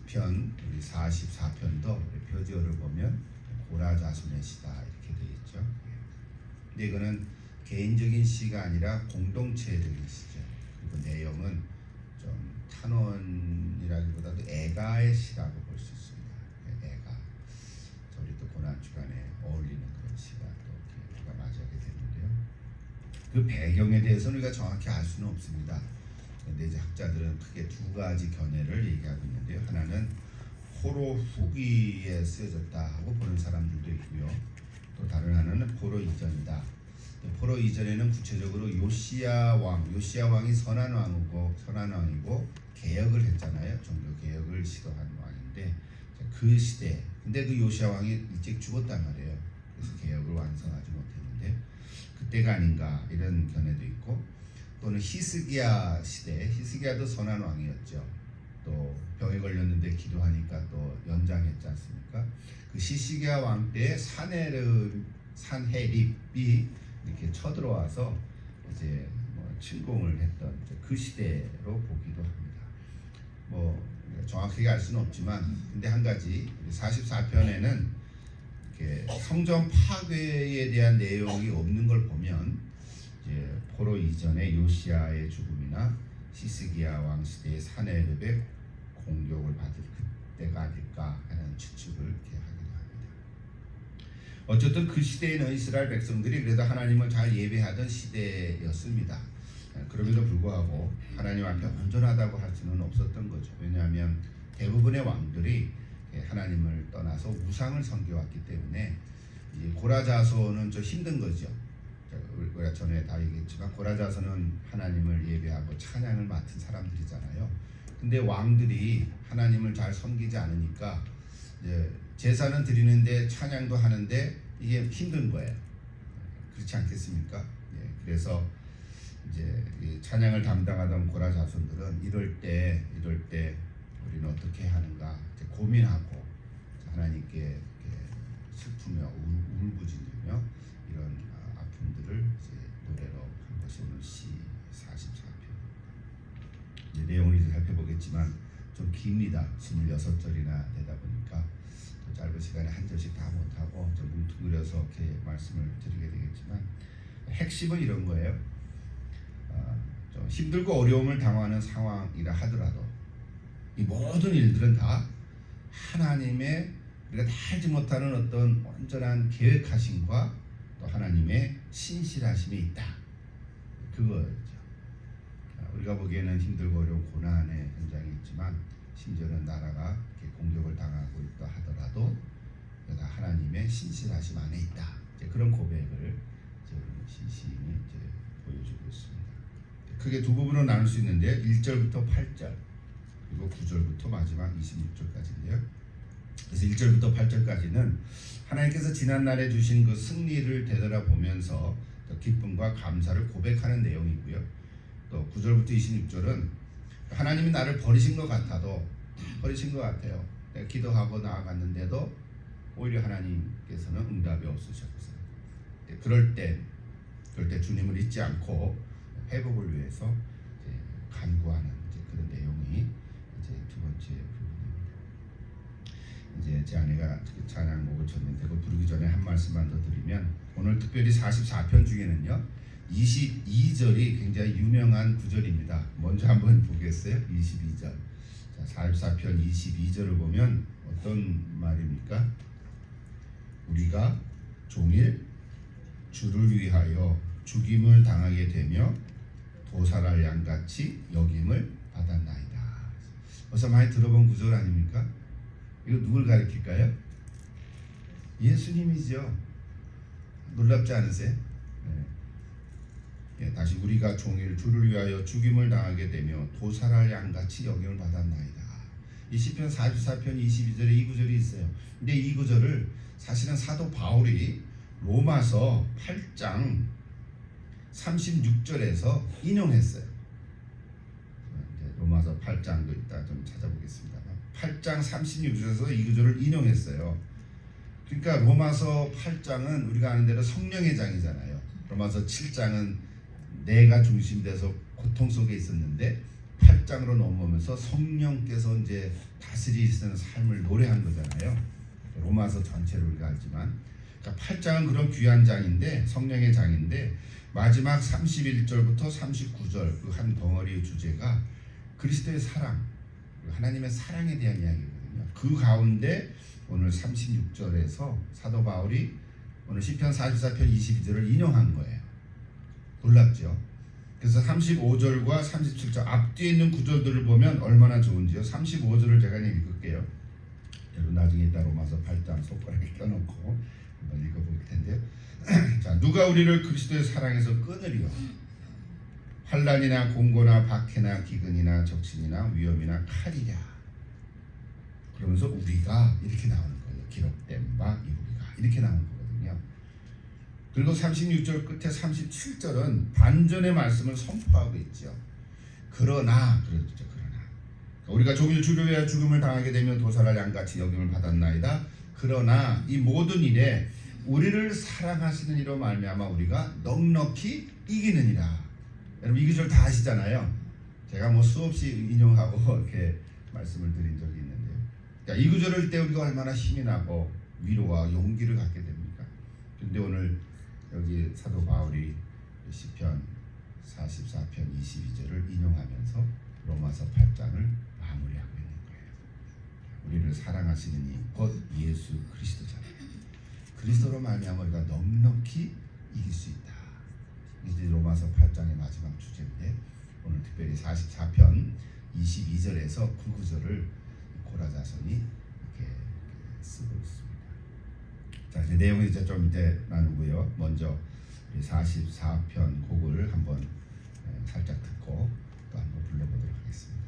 시편 우리 44편도 표지어를 보면 고라 자손의 시다 이렇게 되어 있죠. 근데 이거는 개인적인 시가 아니라 공동체적인 시죠. 그리고 내용은 좀 탄원이라기보다도 애가의 시라고 볼 수 있습니다. 애가. 우리 또 고난 주간에 어울리는 그런 시가 또 우리가 맞이하게 되는데요. 그 배경에 대해서는 우리가 정확히 알 수는 없습니다. 근데 이제 학자들은 크게 두 가지 견해를 얘기하고 있는데요. 하나는 포로 후기에 쓰여졌다 하고 보는 사람들도 있고요. 또 다른 하나는 포로 이전이다. 포로 이전에는 구체적으로 요시야 왕이 선한 왕이고 개혁을 했잖아요. 종교 개혁을 시도한 왕인데 그 시대. 근데 그 요시야 왕이 일찍 죽었단 말이에요. 그래서 개혁을 완성하지 못했는데 그때가 아닌가 이런 견해도 있고, 또는 히스기야 시대. 히스기야도 선한 왕이었죠. 또 병에 걸렸는데 기도하니까 또 연장했지 않습니까? 그 히스기야 왕 때 산헤립이 이렇게 쳐들어와서 이제 침공을 했던 그 시대로 보기도 합니다. 정확하게 알 수는 없지만, 근데 한 가지 44편에는 이렇게 성전 파괴에 대한 내용이 없는 걸 보면 이제 포로 이전의 요시야의 죽음이나 히스기야 왕 시대의 산헤립의 공격을 받을 그때가 아닐까 하는 추측을 이렇게 하기도 합니다. 어쨌든 그 시대에는 이스라엘 백성들이 그래도 하나님을 잘 예배하던 시대였습니다. 그럼에도 불구하고 하나님 앞에 온전하다고 할 수는 없었던 거죠. 왜냐하면 대부분의 왕들이 하나님을 떠나서 우상을 섬겨왔기 때문에 고라 자손은 좀 힘든 거죠. 우리가 전에 다 얘기했지만 고라 자손은 하나님을 예배하고 찬양을 맡은 사람들이잖아요. 근데 왕들이 하나님을 잘 섬기지 않으니까 이제 제사는 드리는데 찬양도 하는데 이게 힘든 거예요. 그렇지 않겠습니까? 그래서 이제 이 찬양을 담당하던 고라 자손들은 이럴 때 우리는 어떻게 하는가 이제 고민하고 하나님께 슬프며 울부짖으며 이런 아픔들을 이제 노래로 한 것이 오늘 시 44편. 이제 내용을 이제 살펴보겠지만 좀 깁니다. 26절이나 되다 보니까 또 짧은 시간에 한 절씩 다 못하고 좀 뭉뚱그려서 이렇게 말씀을 드리게 되겠지만, 핵심은 이런 거예요. 좀 힘들고 어려움을 당하는 상황이라 하더라도 이 모든 일들은 다 하나님의 우리가 다 알지 못하는 어떤 온전한 계획하심과 또 하나님의 신실하심이 있다. 그거죠. 우리가 보기에는 힘들고 어려운 고난의 현장이 있지만 심지어는 나라가 이렇게 공격을 당하고 있다 하더라도 내가 하나님의 신실하심 안에 있다. 이제 그런 고백을 시인이 이제 보여주고 있습니다. 크게 두 부분으로 나눌 수 있는데 1절부터 8절 그리고 9절부터 마지막 26절까지인데요. 그래서 1절부터 8절까지는 하나님께서 지난날에 주신 그 승리를 되돌아보면서 기쁨과 감사를 고백하는 내용이고요. 또 9절부터 26절은 하나님이 나를 버리신 것 같아도 버리신 것 같아요. 내가 기도하고 나아갔는데도 오히려 하나님께서는 응답이 없으셨어요. 그럴 때 주님을 잊지 않고 회복을 위해서 이제 간구하는 이제 그런 내용이 이제 두 번째 부분입니다. 이제 제 아내가 찬양곡을 쳤는데 그 부르기 전에 한 말씀만 더 드리면, 오늘 특별히 44편 중에는요 22절이 굉장히 유명한 구절입니다. 먼저 한번 보겠어요. 22절. 자, 44편 22절을 보면 어떤 말입니까? 우리가 종일 주를 위하여 죽임을 당하게 되며 도살할 양같이 여김을 받았나이다. 어서 많이 들어본 구절 아닙니까? 이거 누굴 가리킬까요? 예수님이죠. 놀랍지 않으세요? 다시 우리가 종일 주를 위하여 죽임을 당하게 되며 도살할 양같이 여김을 받았나이다. 이 시편 44편 22절에 이 구절이 있어요. 근데 이 구절을 사실은 사도 바울이 로마서 8장 36절에서 인용했어요. 로마서 8장도 이따 좀 찾아보겠습니다. 8장 36절에서 이 구절을 인용했어요. 그러니까 로마서 8장은 우리가 아는 대로 성령의 장이잖아요. 로마서 7장은 내가 중심돼서 고통 속에 있었는데 8장으로 넘어오면서 성령께서 이제 다스리시는 삶을 노래한 거잖아요. 로마서 전체를 우리가 알지만, 그러니까 8장은 그런 귀한 장인데, 성령의 장인데, 마지막 31절부터 39절 그 한 덩어리의 주제가 그리스도의 사랑, 하나님의 사랑에 대한 이야기거든요. 그 가운데 오늘 36절에서 사도 바울이 오늘 시편 44편 22절을 인용한 거예요. 놀랍죠? 그래서 35절과 37절 앞뒤에 있는 구절들을 보면 얼마나 좋은지요. 35절을 제가 읽을게요. 여러분 나중에 이따 로마서 8장 손가락에 껴놓고 한번 읽어볼 텐데요. 자, 누가 우리를 그리스도의 사랑에서 끊으리요? 환난이나 공고나 박해나 기근이나 적신이나 위험이나 칼이랴. 그러면서 우리가 이렇게 나오는 거예요. 기록된 바 이 우리가 이렇게 나오는 거거든요. 그리고 36절 끝에 37절은 반전의 말씀을 선포하고 있죠. 그러나 그렇죠. 그러나 우리가 종일 주려야 죽음을 당하게 되면 도살할 양같이 여김을 받았나이다. 그러나 이 모든 일에 우리를 사랑하시는 이로 말미암아 우리가 넉넉히 이기느니라. 여러분 이 구절 다 아시잖아요. 제가 뭐 수없이 인용하고 이렇게 말씀을 드린 적이 있는데요. 그러니까 이 구절을 때 우리가 얼마나 힘이 나고 위로와 용기를 갖게 됩니까? 근데 오늘 여기 사도 바울이 시편 44편 22절을 인용하면서 로마서 8장을 마무리하고 있는 거예요. 우리를 사랑하시는 이 곧 예수 그리스도잖아요. 그리스도로 말미암아 우리가 넉넉히 이길 수 있다. 이제 로마서 8장의 마지막 주제인데 오늘 특별히 44편 22절에서 그 구절을 고라자손이 이렇게 쓰고 있습니다. 자, 이제 내용을 이제 좀 이제 나누고요. 먼저 44편 곡을 한번 살짝 듣고 또 한번 불러보도록 하겠습니다.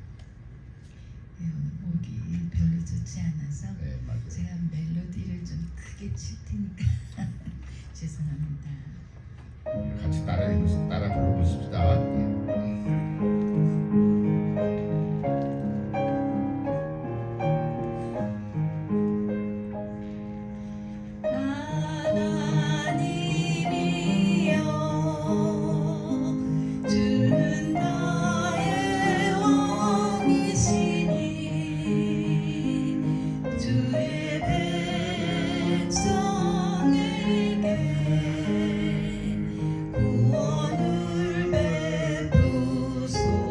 목이 별로 좋지 않아서 네, 맞아요. 제가 멜로디를 좀 크게 칠 테니까 죄송합니다. 같이 따라 불러보십시다. 구원을 베푸소서.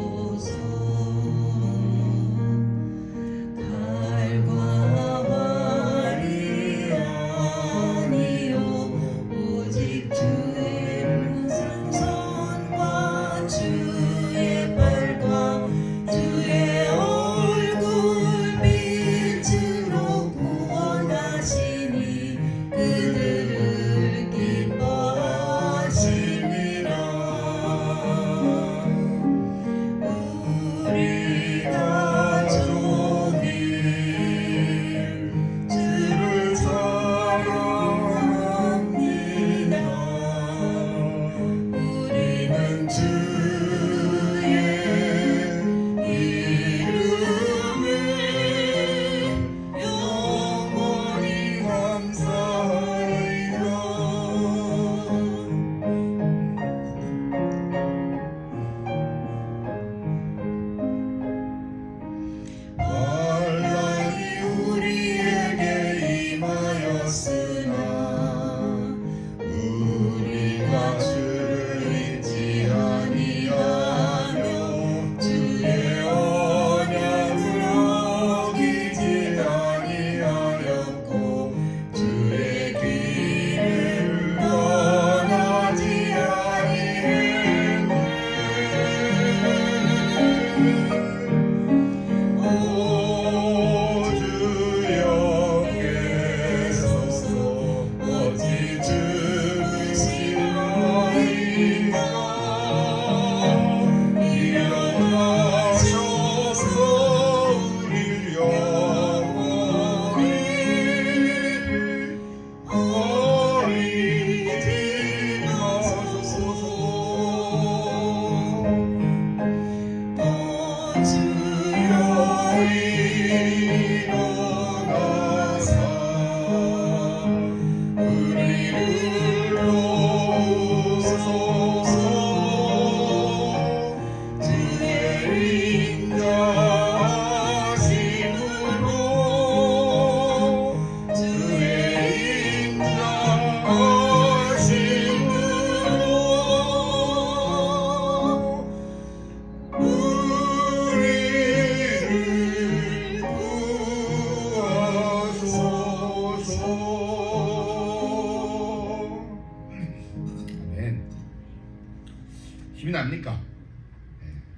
압니까?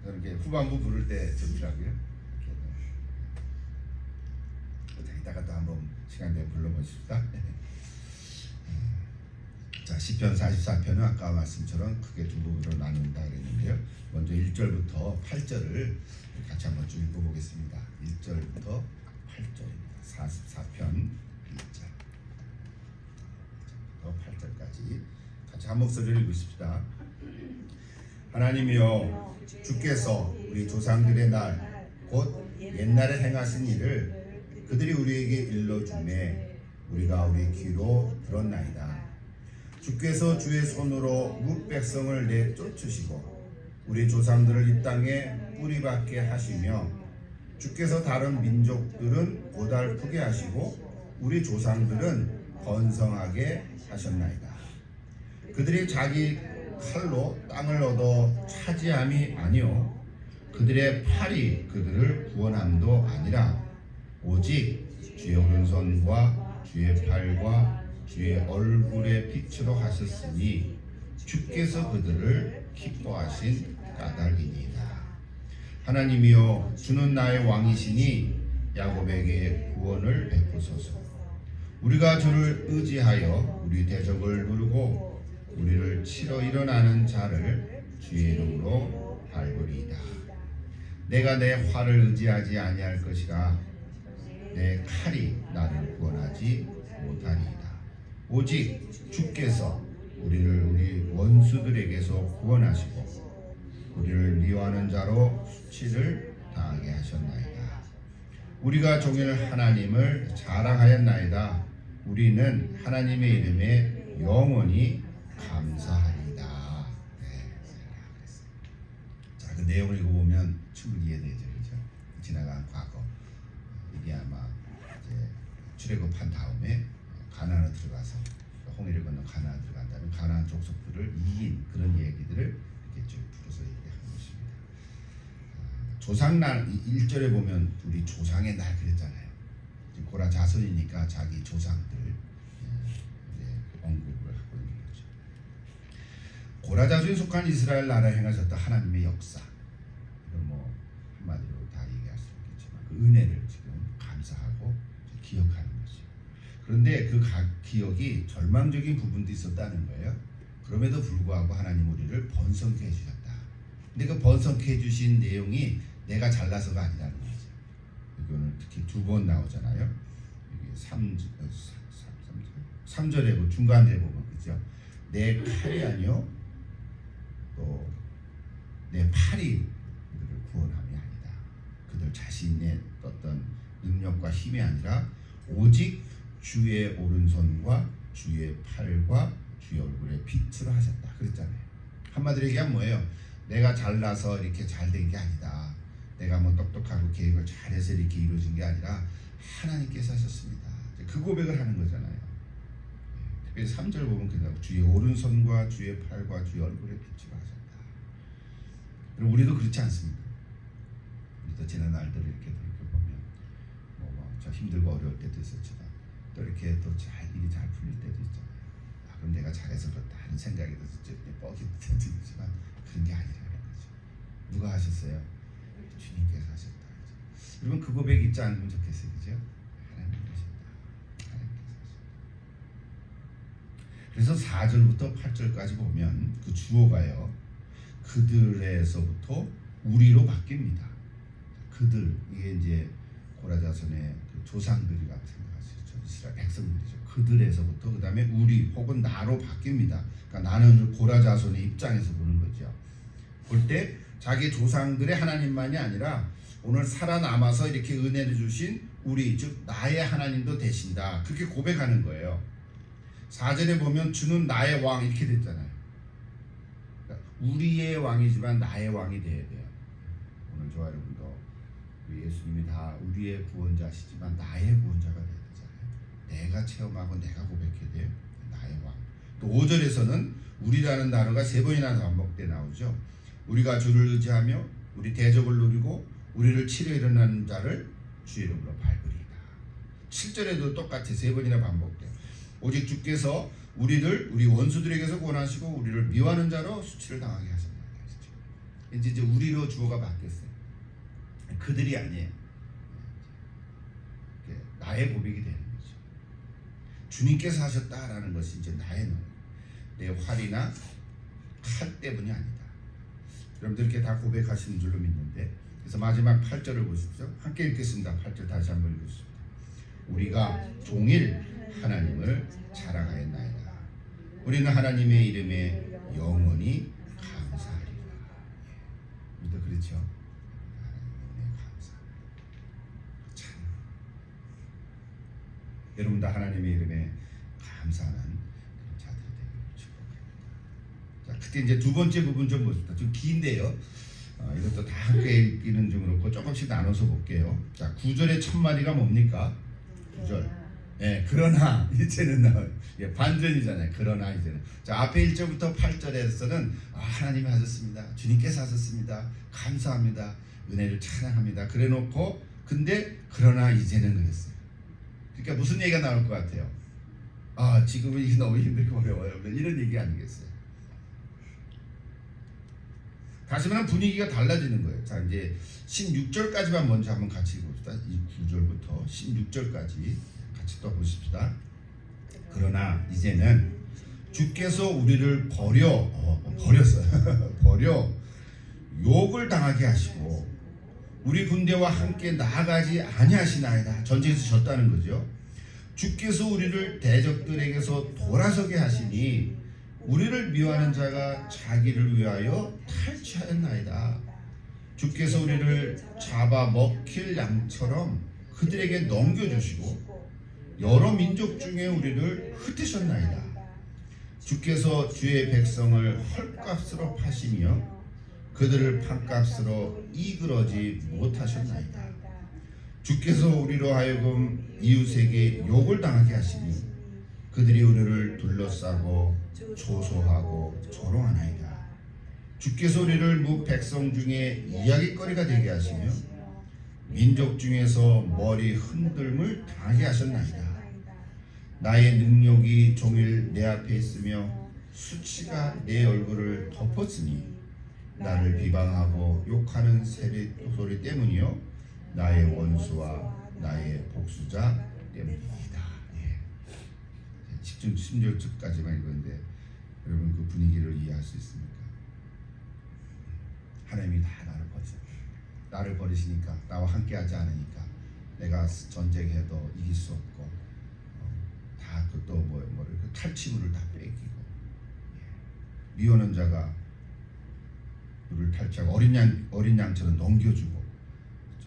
저는 이렇게 후반부 부를 때 좋더라고요. 이따가 또 한번 시간 되면 불러보십시다. 자, 시편 44편은 아까 말씀처럼 크게 두 부분으로 나눈다 그랬는데요. 먼저 1절부터 8절을 같이 한번 쭉 읽어보겠습니다. 1절부터 8절입니다. 44편 1절 8절까지 같이 한 목소리를 읽으십시다. 하나님이여, 주께서 우리 조상들의 날 곧 옛날에 행하신 일을 그들이 우리에게 일러주매 우리가 우리 귀로 들었나이다. 주께서 주의 손으로 뭇 백성을 내쫓으시고 우리 조상들을 이 땅에 뿌리박게 하시며 주께서 다른 민족들은 고달프게 하시고 우리 조상들은 번성하게 하셨나이다. 그들이 자기 칼로 땅을 얻어 차지함이 아니요 그들의 팔이 그들을 구원함도 아니라 오직 주의 오른손과 주의 팔과 주의 얼굴의 빛으로 하셨으니 주께서 그들을 기뻐하신 까닭이니이다. 하나님이여, 주는 나의 왕이시니 야곱에게 구원을 베푸소서. 우리가 주를 의지하여 우리 대적을 누르고 우리를 치러 일어나는 자를 주의 이름으로 밟으리이다. 내가 내 활을 의지하지 아니할 것이라 내 칼이 나를 구원하지 못하리이다. 오직 주께서 우리를 우리 원수들에게서 구원하시고 우리를 미워하는 자로 수치를 당하게 하셨나이다. 우리가 종일 하나님을 자랑하였나이다. 우리는 하나님의 이름에 영원히 감사하리이다. 자, 그 내용을 읽어보면 충분히 이해되죠, 그렇죠? 지나간 과거. 이게 아마 이제 출애굽한 다음에 가나안으로 들어가서 홍해를 건너 가나안 들어간 다음에 가나안 족속들을 이긴 그런 얘기들을 이렇게 쭉 풀어서 얘기하는 것입니다. 조상날 1절에 보면 우리 조상의 날 그랬잖아요. 고라 자손이니까 자기 조상들 이제 언급을 하고 있는 거죠. 고라 자손에 속한 이스라엘 나라에 행하셨던 하나님의 역사, 이걸 뭐 한마디로 다 얘기할 수 있겠지만 그 은혜를 지금 감사하고 기억하는 거죠. 그런데 그 기억이 절망적인 부분도 있었다는 거예요. 그럼에도 불구하고 하나님 우리를 번성케 해주셨다. 근데 그 번성케 해주신 내용이 내가 잘나서가 아니라는 거죠. 이거는 특히 두 번 나오잖아요. 이게 3절에 그 중간에 보면 그죠? 내 칼이 아니요 또 내 팔이 그들을 구원함이 아니다. 그들 자신의 어떤 능력과 힘이 아니라 오직 주의 오른손과 주의 팔과 주의 얼굴의 빛으로 하셨다. 그랬잖아요. 한마디로 얘기하면 뭐예요? 내가 잘나서 이렇게 잘된 게 아니다. 내가 뭐 똑똑하고 계획을 잘해서 이렇게 이루어진 게 아니라 하나님께서 하셨습니다. 그 고백을 하는 거잖아요. 특별히 3절 보면 그냥 주의 오른손과 주의 팔과 주의 얼굴의 빛으로 하셨다. 그럼 우리도 그렇지 않습니까? 우리도 지난 날들을 이렇게 돌이켜보면 저 힘들고 어려울 때도 있었지만 또 이렇게 또 일이 잘 풀릴 때도 있잖아요. 그럼 내가 잘해서 그렇다 하는 생각이 들었을 때 뻑이 들지만 그런 게 아니라는 거죠. 누가 하셨어요? 주님께서 하셨다. 여러분 그 고백 잊지 않으면 좋겠어요, 그죠? 하나님께서 하셨다. 그래서 4절부터 8절까지 보면 그 주어가요, 그들에서부터 우리로 바뀝니다. 그들, 이게 이제 고라 자손의 그 조상들이라고 생각하시죠. 이스라엘 백성들이죠. 그들에서부터 그 다음에 우리 혹은 나로 바뀝니다. 그러니까 나는 고라 자손의 입장에서 보는 거죠. 볼 때 자기 조상들의 하나님만이 아니라 오늘 살아남아서 이렇게 은혜를 주신 우리, 즉 나의 하나님도 되신다. 그렇게 고백하는 거예요. 4절에 보면 주는 나의 왕 이렇게 됐잖아요. 그러니까 우리의 왕이지만 나의 왕이 돼야 돼요. 오늘 저와 여러분도 예수님이 다 우리의 구원자시지만 나의 구원자가 돼야 되잖아요. 내가 체험하고 내가 고백해야 돼요. 나의 왕. 또 5절에서는 우리라는 단어가 3번이나 반복돼 나오죠. 우리가 주를 의지하며 우리 대적을 누리고 우리를 치려 일어나는 자를 주의 이름으로 밟으리이다. 7절에도 똑같이 3번이나 반복돼요. 오직 주께서 우리를 우리 원수들에게서 구원하시고 우리를 미워하는 자로 수치를 당하게 하신다. 이제 우리로 주어가 바뀌었어요. 그들이 아니에요. 나의 고백이 되는 거죠. 주님께서 하셨다라는 것이 이제 나의 노래. 내 활이나 칼 때문이 아니다. 여러분들 이렇게 다 고백하시는 줄로 믿는데, 그래서 마지막 8절을 보십시오. 함께 읽겠습니다. 8절 다시 한번 읽겠습니다. 우리가 종일 하나님을 자랑하였나이다. 우리는 하나님의 이름에 영원히 감사하리라. 우리도 그렇죠. 하나님의 감사. 참. 여러분도 하나님의 이름에 감사하는 자들이 되기를 축복합니다. 자, 그때 이제 두 번째 부분 좀 보십시다. 좀 긴데요. 이것도 다 함께 읽기는 좀 그렇고 조금씩 나눠서 볼게요. 자, 9절의 첫 마디가 뭡니까? 9절. 예, 그러나 이제는 반전이잖아요. 그러나 이제는. 자, 앞에 1절부터 8절에서는 하나님이 하셨습니다. 주님께서 하셨습니다. 감사합니다. 은혜를 찬양합니다. 그래놓고 근데 그러나 이제는 그랬어요. 그러니까 무슨 얘기가 나올 것 같아요? 지금은 이게 너무 힘들고 어려워요. 이런 얘기 아니겠어요? 다시 말하면 분위기가 달라지는 거예요. 자, 이제 16절까지만 먼저 한번 같이 봅시다. 이 9절부터 16절까지 같이 또 보십시다. 그러나 이제는 주께서 우리를 버렸어요. 버려 욕을 당하게 하시고 우리 군대와 함께 나아가지 아니하시나이다. 전쟁에서 졌다는 거죠. 주께서 우리를 대적들에게서 돌아서게 하시니 우리를 미워하는 자가 자기를 위하여 탈취하였나이다. 주께서 우리를 잡아 먹힐 양처럼 그들에게 넘겨주시고 여러 민족 중에 우리를 흩으셨나이다. 주께서 주의 백성을 헐값으로 파시며 그들을 판값으로 이끌어지 못하셨나이다. 주께서 우리로 하여금 이웃에게 욕을 당하게 하시니 그들이 우리를 둘러싸고 조소하고 조롱하나이다. 주께서 우리를 무 백성 중에 이야기거리가 되게 하시며 민족 중에서 머리 흔들림을 당하게 하셨나이다. 나의 능력이 종일 내 앞에 있으며 수치가 내 얼굴을 덮었으니 나를 비방하고 욕하는 소리 때문이요 나의 원수와 나의 복수자 때문이다. 16절까지만 읽었는데 여러분 그 분위기를 이해할 수 있습니까? 하나님이 다 나를 버리시니까 나와 함께하지 않으니까 내가 전쟁해도 이길 수 없고 다 또 탈취물을 다 뺏기고 미워하는 자가 우리를 탈취하고 어린 양처럼 넘겨주고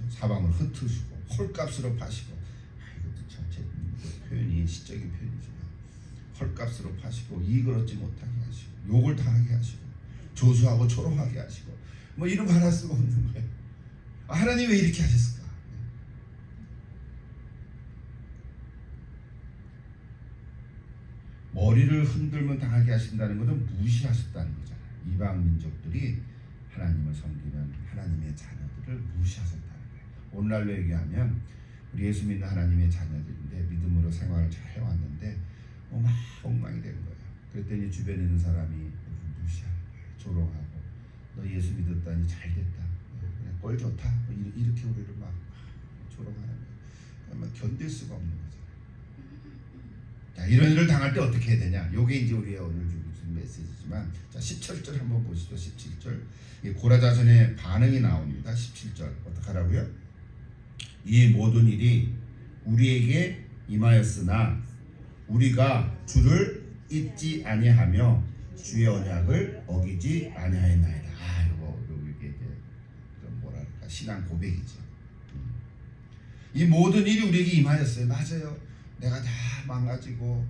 사방을 흩으시고 헐값으로 파시고 이것도 전체 표현이 시적인 표현이지만 헐값으로 파시고 이익을 얻지 못하게 하시고 욕을 당하게 하시고 조수하고 조롱하게 하시고 뭐 이런 거 하나 수가 없는 거예요. 하나님 왜 이렇게 하셨을까? 머리를 흔들면 당하게 하신다는 것은 무시하셨다는 거잖아요. 이방 민족들이 하나님을 섬기는 하나님의 자녀들을 무시하셨다는 거예요. 오늘날로 얘기하면 우리 예수 믿는 하나님의 자녀들인데 믿음으로 생활을 잘 해왔는데 막 엉망이 된 거예요. 그랬더니 주변에 있는 사람이 우리를 무시하는 거예요. 조롱하고 너 예수 믿었다니 잘됐다. 그냥 꼴 좋다. 이렇게 우리를 막 조롱하는 거예요. 막 견딜 수가 없는 거죠. 자, 이런 일을 당할 때 어떻게 해야 되냐? 요게 이제 우리의 오늘 주는 메시지지만 자 17절 한번 보시죠. 17절 고라자손의 반응이 나옵니다. 17절 어떻게 하라고요? 이 모든 일이 우리에게 임하였으나 우리가 주를 잊지 아니하며 주의 언약을 어기지 아니하였나이다. 이게 이제 뭐랄까 신앙 고백이죠. 이 모든 일이 우리에게 임하였어요. 맞아요. 내가 다 망가지고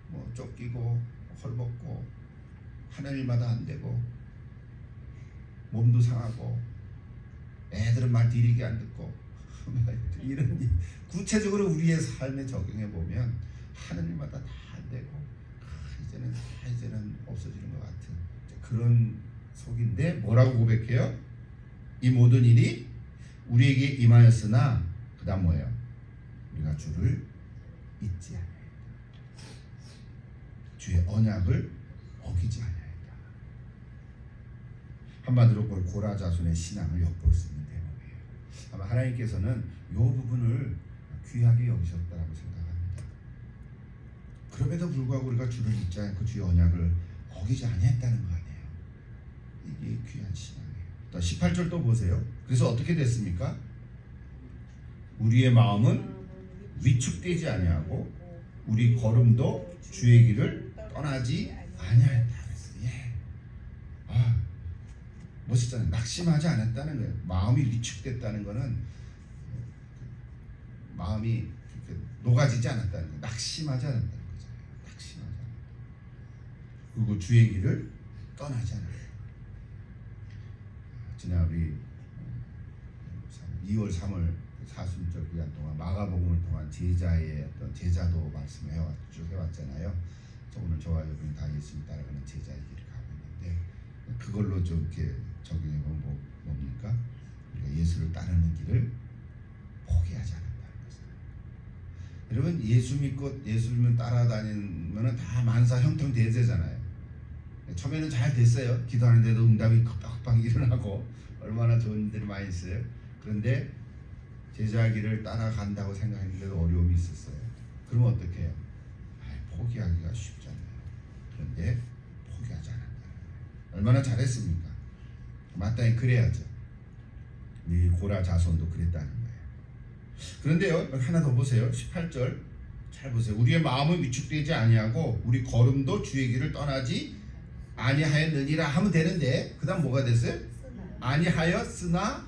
뭐 쫓기고 헐벗고 하는 일마다 안 되고 몸도 상하고 애들은 말 디리게 안 듣고 이런 구체적으로 우리의 삶에 적용해 보면 하는 일마다 다 안 되고 이제는 없어지는 것 같은 그런 속인데 뭐라고 고백해요? 이 모든 일이 우리에게 임하였으나 그 다음 뭐예요? 우리가 주를 잊지 않아야겠다. 주의 언약을 어기지 않아야겠다. 한마디로 고라 자손의 신앙을 엿볼 수 있는 대목이에요. 아마 하나님께서는 이 부분을 귀하게 여기셨다라고 생각합니다. 그럼에도 불구하고 우리가 주를 잊지 않고 주의 언약을 어기지 아니했다는 거 아니에요. 이게 귀한 신앙이에요. 또 18절 또 보세요. 그래서 어떻게 됐습니까? 우리의 마음은 위축되지 아니하고 우리 걸음도 주의 길을 떠나지 아니하였다. 예. 아, 멋있잖아요. 낙심하지 않았다는 거예요. 마음이 위축됐다는 거는 마음이 녹아지지 않았다는 거예요. 낙심하지 않았다는 거잖아요. 낙심하지 않았다. 그리고 주의 길을 떠나지 않았다. 지난 우리 2월 3월 사순절 기간 동안 마가복음을 통한 제자의 어떤 제자도 말씀을 쭉 해왔잖아요. 오늘 저와 여러분이 다 예수님 따라가는 제자의 길을 가고 있는데 그걸로 좀 이렇게 적용해보면 뭡니까? 우리가 예수를 따르는 길을 포기하지 않았다는 거죠. 여러분 예수 믿고 예수님을 따라다니면 다 만사 형통대제잖아요. 처음에는 잘 됐어요. 기도하는데도 응답이 팍팍 일어나고 얼마나 좋은 일들이 많이 있어요. 그런데 제자의 길을 따라간다고 생각했는데도 어려움이 있었어요. 그러면 어떻게 해요? 포기하기가 쉽지 않아요. 그런데 포기하지 않았다. 얼마나 잘했습니까? 마땅히 그래야죠. 이 고라 자손도 그랬다는 거예요. 그런데요, 하나 더 보세요. 18절 잘 보세요. 우리의 마음은 위축되지 아니하고 우리 걸음도 주의 길을 떠나지 아니하였느니라 하면 되는데 그 다음 뭐가 됐어요? 아니하였으나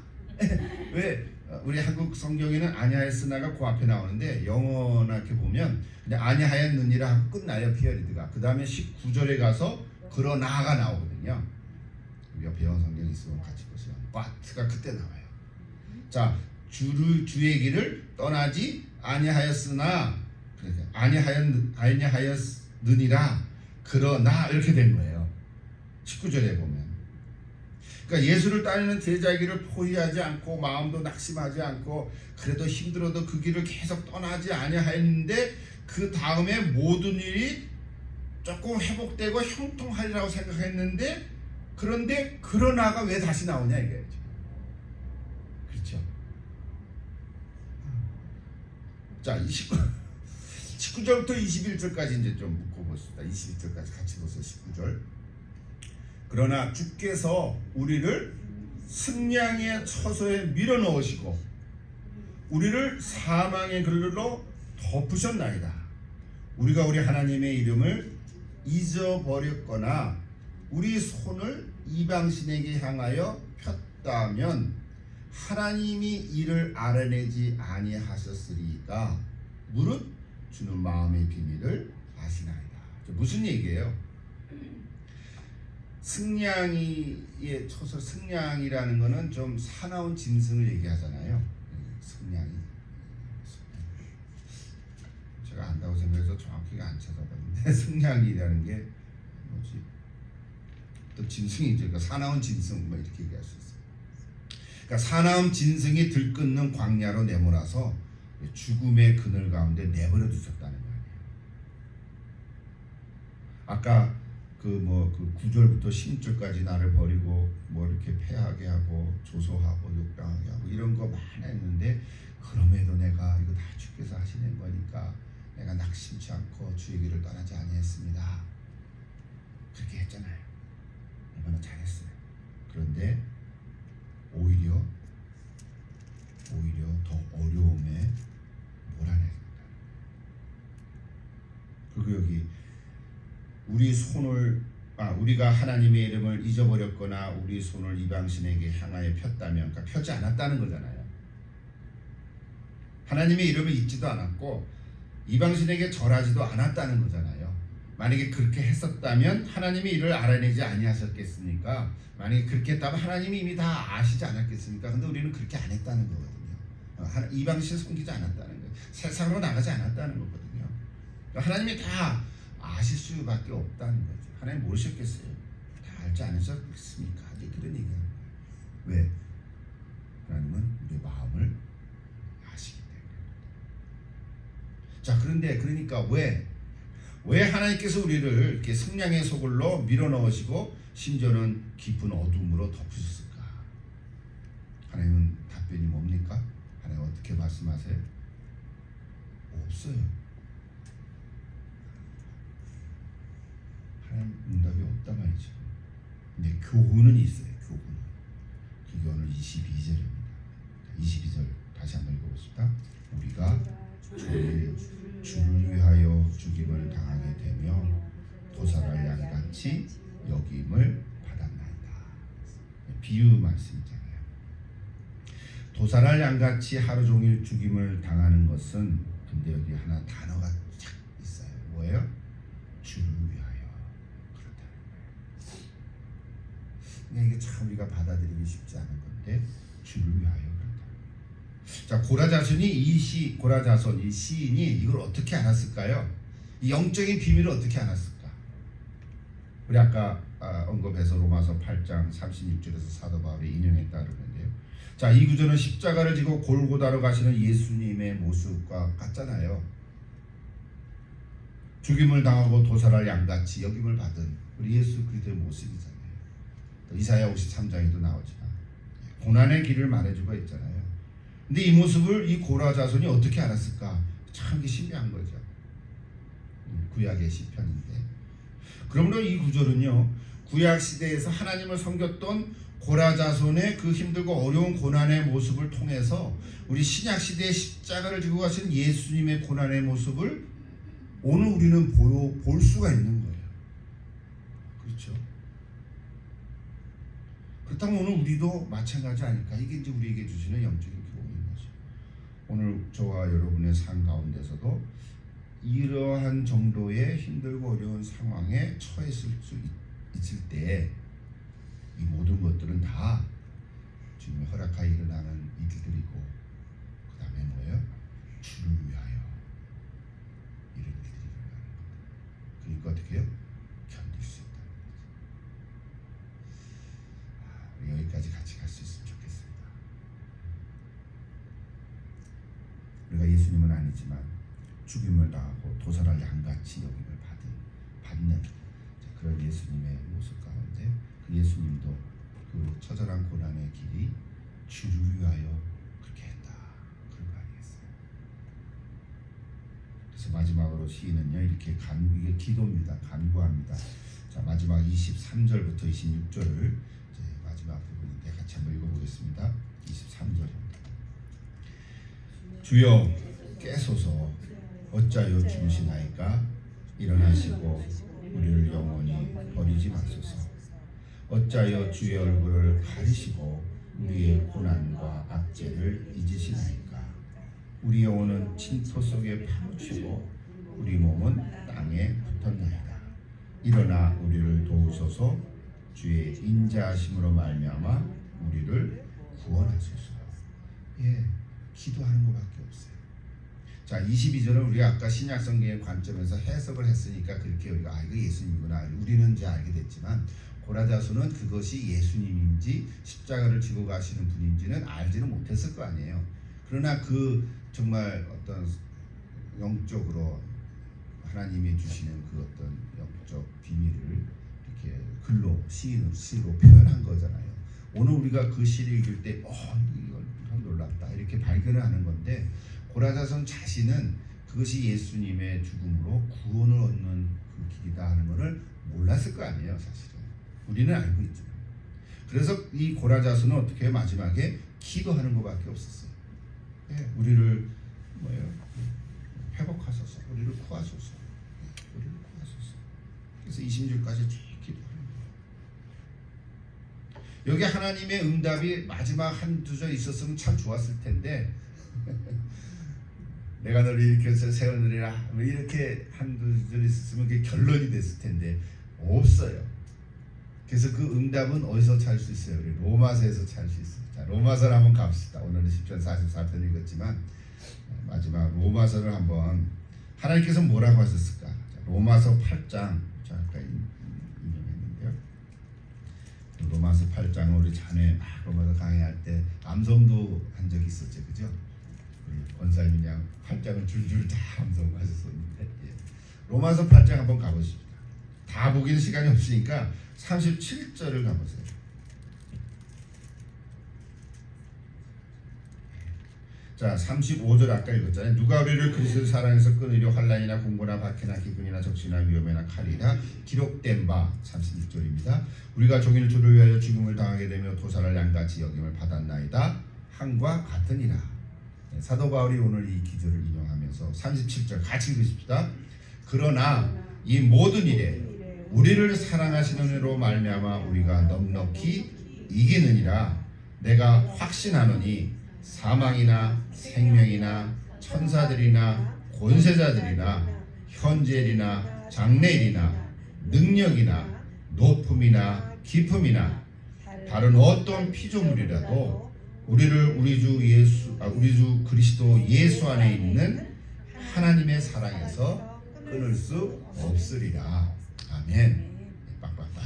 왜 우리 한국 성경에는 아니하였으나가 그 앞에 나오는데 영어나 이렇게 보면 그냥 아니하였느니라 하고 끝나요. 피어리드가. 그 다음에 19절에 가서 그러나가 나오거든요. 우리가 배운 성경이 있으면 같이 보세요. but가 그때 나와요. 자, 주의 길을 떠나지 아니하였으나 그러니까 아니하였느니라 그러나 이렇게 된 거예요. 19절에 보면. 그러니까 예수를 따르는 제자의 길을 포기하지 않고 마음도 낙심하지 않고 그래도 힘들어도 그 길을 계속 떠나지 아니하였는데 그 다음에 모든 일이 조금 회복되고 형통하리라고 생각했는데 그런데 그러나가 왜 다시 나오냐 이게 그렇죠. 자, 19절부터 21절까지 이제 좀 묶어봅시다. 21절까지 같이 보세요. 19절. 그러나 주께서 우리를 승량의 처소에 밀어넣으시고 우리를 사망의 글로 덮으셨나이다. 우리가 우리 하나님의 이름을 잊어버렸거나 우리 손을 이방신에게 향하여 폈다면 하나님이 이를 알아내지 아니하셨으리까 무릇 주는 마음의 비밀을 아시나이다. 무슨 얘기예요? 승냥이의 처소, 승냥이라는 거는 좀 사나운 짐승을 얘기하잖아요. 승냥이. 제가 안다고 생각해서 정확히가 안 찾아봤는데 승냥이라는 게 뭐지? 또 짐승이죠. 그러니까 사나운 짐승 뭐 이렇게 얘기할 수 있어요. 그러니까 사나운 짐승이 들끓는 광야로 내몰아서 죽음의 그늘 가운데 내버려 두셨다는 거예요. 아까 그 9절부터 16절까지 나를 버리고 뭐 이렇게 패하게 하고 조소하고 욕당하게 하고 이런 거 많이 했는데 그럼에도 내가 이거 다 주께서 하시는 거니까 내가 낙심치 않고 주의 길을 떠나지 아니했습니다. 그렇게 했잖아요. 이번엔 잘했어요. 그런데 오히려 더 어려움에 몰아냈다. 그리고 여기 우리가 하나님의 이름을 잊어버렸거나 우리 손을 이방신에게 향하여 폈다면, 그러니까 펴지 않았다는 거잖아요. 하나님의 이름을 잊지도 않았고 이방신에게 절하지도 않았다는 거잖아요. 만약에 그렇게 했었다면 하나님이 이를 알아내지 아니하셨겠습니까? 만약에 그렇게 했다면 하나님이 이미 다 아시지 않았겠습니까? 근데 우리는 그렇게 안 했다는 거거든요. 이방신 섬기지 않았다는 거예요. 세상으로 나가지 않았다는 거거든요. 그러니까 하나님이 다 아실 수밖에 없다는 거죠. 하나님 모르셨겠어요? 다 알지 않으셨겠습니까? 이제 그런 얘기하는 거예요. 왜? 하나님은 우리의 마음을 아시기 때문에. 자, 그런데 그러니까 왜 왜 하나님께서 우리를 이렇게 승량의 소굴로 밀어넣으시고 심지어는 깊은 어둠으로 덮으셨을까? 하나님은 답변이 뭡니까? 하나님 어떻게 말씀하세요? 없어요. 하나님 응답이 없다 말이죠. 근데 교훈은 있어요. 교훈은. 그게 오늘 22절입니다. 22절 다시 한번 읽어봅시다. 우리가 주를 위하여 죽임을 당하게 되며 도살할 양같이 여김을 받았나이다. 비유 말씀이잖아요. 도살할 양같이 하루 종일 죽임을 당하는 것은, 근데 여기 하나 단어가 착 있어요. 뭐예요? 주를 위하여 그렇다는 거예요. 그냥 이게 참 우리가 받아들이기 쉽지 않은 건데, 주를 위하여 그렇다. 자, 고라자손 이 시인이 이걸 어떻게 알았을까요? 이 영적인 비밀을 어떻게 알았을까? 우리 아까 언급해서 로마서 8장 36절에서 사도 바울이 인용했다 그러는데요. 자, 이 구절은 십자가를 지고 골고다로 가시는 예수님의 모습과 같잖아요. 죽임을 당하고 도살할 양같이 여김을 받은 우리 예수 그리스도의 모습이잖아요. 또 이사야 53장에도 나오지만 고난의 길을 말해주고 있잖아요. 근데 이 모습을 이 고라 자손이 어떻게 알았을까? 참 신비한 거죠. 구약의 시편인데, 그러므로 이 구절은요, 구약 시대에서 하나님을 섬겼던 고라 자손의 그 힘들고 어려운 고난의 모습을 통해서 우리 신약 시대의 십자가를 지고 가시는 예수님의 고난의 모습을 오늘 우리는 볼 수가 있는 거예요. 그렇죠? 그렇다면 오늘 우리도 마찬가지 아닐까? 이게 이제 우리에게 주시는 영적인 교훈인 거죠. 오늘 저와 여러분의 삶 가운데서도 이러한 정도의 힘들고 어려운 상황에 처했을 수 있을 때 이 모든 것들은 다 주님의 허락하여 일어나는 일들이고, 그 다음에 뭐예요? 주를 위하여 이런 일들이 일어나는 겁니다. 그러니까 어떻게 해요? 견딜 수 있다는 거죠. 우리 여기까지 같이 갈 수 있으면 좋겠습니다. 우리가 예수님은 아니지만 죽임을 당하고 도살할 양같이 여김을 받는 그런 예수님의 모습 가운데, 그 예수님도 그 처절한 고난의 길이 주를 위하여 그렇게 했다, 그런 거 아니겠어요? 그래서 마지막으로 시인은요, 이렇게 이게 기도입니다. 간구합니다. 자, 마지막 23절부터 26절을 마지막 부분인데 같이 한번 읽어보겠습니다. 23절입니다. 주여 깨소서, 어찌하여 주무시나이까? 일어나시고 우리를 영원히 버리지 마소서. 어찌하여 주의 얼굴을 가리시고 우리의 고난과 악죄를 잊으시나이까? 우리 영혼은 침토 속에 파묻히고 우리 몸은 땅에 붙었나이다. 일어나 우리를 도우소서. 주의 인자하심으로 말미암아 우리를 구원하소서. 예, 기도하는 것밖에 없어요. 자, 22절은 우리가 아까 신약 성경의 관점에서 해석을 했으니까 그렇게 우리가 이거 예수님이구나 우리는 이제 알게 됐지만, 고라자손은 그것이 예수님인지 십자가를 지고 가시는 분인지는 알지는 못했을 거 아니에요. 그러나 그 정말 어떤 영적으로 하나님이 주시는 그 어떤 영적 비밀을 이렇게 글로 시로 표현한 거잖아요. 오늘 우리가 그 시를 읽을 때 이걸 참 놀랍다 이렇게 발견을 하는 건데, 고라자손 자신은 그것이 예수님의 죽음으로 구원을 얻는 그 길이다 하는 것을 몰랐을 거 아니에요. 사실은 우리는 알고 있죠. 그래서 이 고라자손은 어떻게 해요? 마지막에 기도하는 것밖에 없었어요. 예, 우리를 회복하소서, 우리를 구하소서, 우리를 구하소서. 그래서 20절까지 쭉 기도하는 거예요. 여기 하나님의 응답이 마지막 한두 절 있었으면 참 좋았을 텐데 내가 너를 일으켜서 세우느리라 이렇게 한두 절 있었으면 그게 결론이 됐을 텐데 없어요. 그래서 그 응답은 어디서 찾을 수 있어요? 우리 로마서에서 찾을 수 있어요. 자, 로마서를 한번 갑시다. 오늘은 10편 44편 읽었지만 마지막 로마서를 한번, 하나님께서 뭐라고 하셨을까? 자, 로마서 8장, 자, 아까 인용했는데요. 로마서 8장은 우리 자네 막 로마서 강의할 때 암송도 한 적이 있었죠, 그죠? 우리 권사님이 그냥 8장을 줄줄 다 암송하셨었는데, 예. 로마서 8장 한번 가보십시다. 다 보기는 시간이 없으니까 37절을 가보세요. 자, 35절 아까 읽었잖아요. 누가 우리를 그리스도 사랑에서 끊으려 환난이나 공고나 박해나 기근이나 적시나 위험이나 칼이나 기록된 바. 36절입니다. 우리가 종일 주를 위하여 죽음을 당하게 되며 도살을 양같이 여김을 받았나이다. 한과 같으니라. 네, 사도 바울이 오늘 이 기절을 인용하면서 37절 같이 읽으십시다. 그러나 이 모든 일에 우리를 사랑하시는 이로 말미암아 우리가 넉넉히 이기느니라. 내가 확신하노니 사망이나 생명이나 천사들이나 권세자들이나 현재일이나 장래일이나 능력이나 높음이나 깊음이나 다른 어떤 피조물이라도 우리를 우리 주 그리스도 예수 안에 있는 하나님의 사랑에서 끊을 수 없으리라. 아멘. 빡빡빡.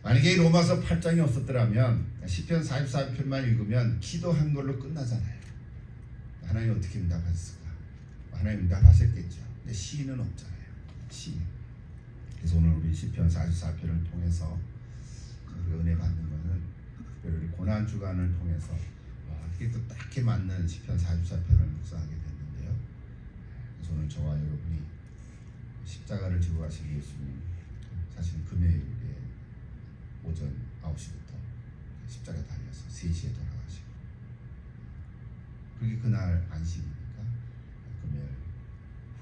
만약에 이 로마서 8장이 없었더라면 시편 44편만 읽으면 기도한 걸로 끝나잖아요. 하나님 어떻게 응답하셨을까? 하나님 응답하셨겠죠. 근데 시인은 없잖아요. 시인. 그래서 오늘 우리 시편 44편을 통해서 우리 은혜 받는 것은 특별히 고난 주간을 통해서 이게 또 딱히 맞는 시편 44편을 묵상하게 됐는데요. 그래서 오늘 저와 여러분이 십자가를 지고 가신 예수님, 사실 금요일에 오전 9시부터 십자가 달려서 3시에 돌아가시고, 그게 그날 안식이니까 금요일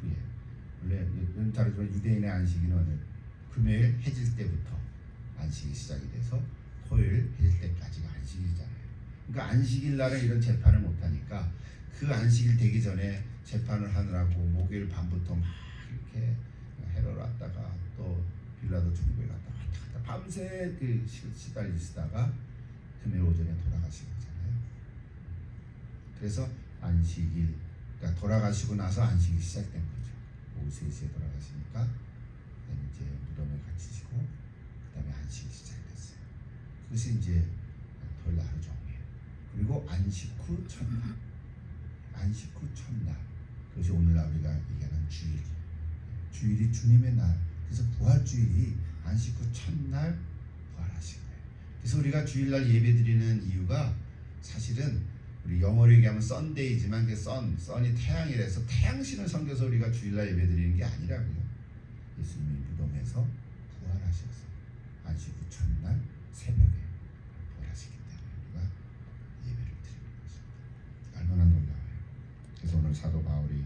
후에, 원래 이런 다르지만 유대인의 안식일은 금요일 해질 때부터 안식이 시작이 돼서 토요일 해질 때까지가 안식이잖아요. 그러니까 안식일 날은 이런 재판을 못하니까 그 안식일 되기 전에 재판을 하느라고 목요일 밤부터 막 이렇게 해러 왔다가 또 빌라도 중국에 갔다 밤새 그 시달리시다가 금요일 오전에 돌아가신 거잖아요. 그래서 안식일, 그러니까 돌아가시고 나서 안식이 시작된 거죠. 오후 3시에 돌아가시니까 이제 무덤에 갇히시고 그다음에 안식이 시작됐어요. 그것이 이제 토요일 하루 종일. 그리고 안식 후 첫날, 안식 후 첫날, 그것이 오늘날 우리가 얘기하는 주일. 주일이 주님의 날. 그래서 부활주일이 안식 후 첫날 부활하신 거예요. 그래서 우리가 주일날 예배드리는 이유가 사실은 우리 영어로 얘기하면 썬데이지만 그 선이 태양이라서 태양신을 섬겨서 우리가 주일날 예배드리는 게 아니라고요. 예수님이 무덤에서 부활하셔서 안식 후 첫날 새벽에 부활하시기 때문에 우리가 예배를 드리는 것입니다. 얼마나 놀라워요. 그래서 오늘 사도 바울이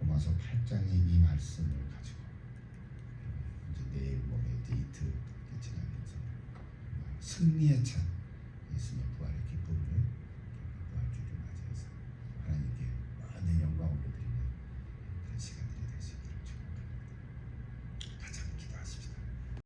로마서 8장의 이 말씀을 가지고 이제 내일 모레 데이트 지나면서 승리의 찬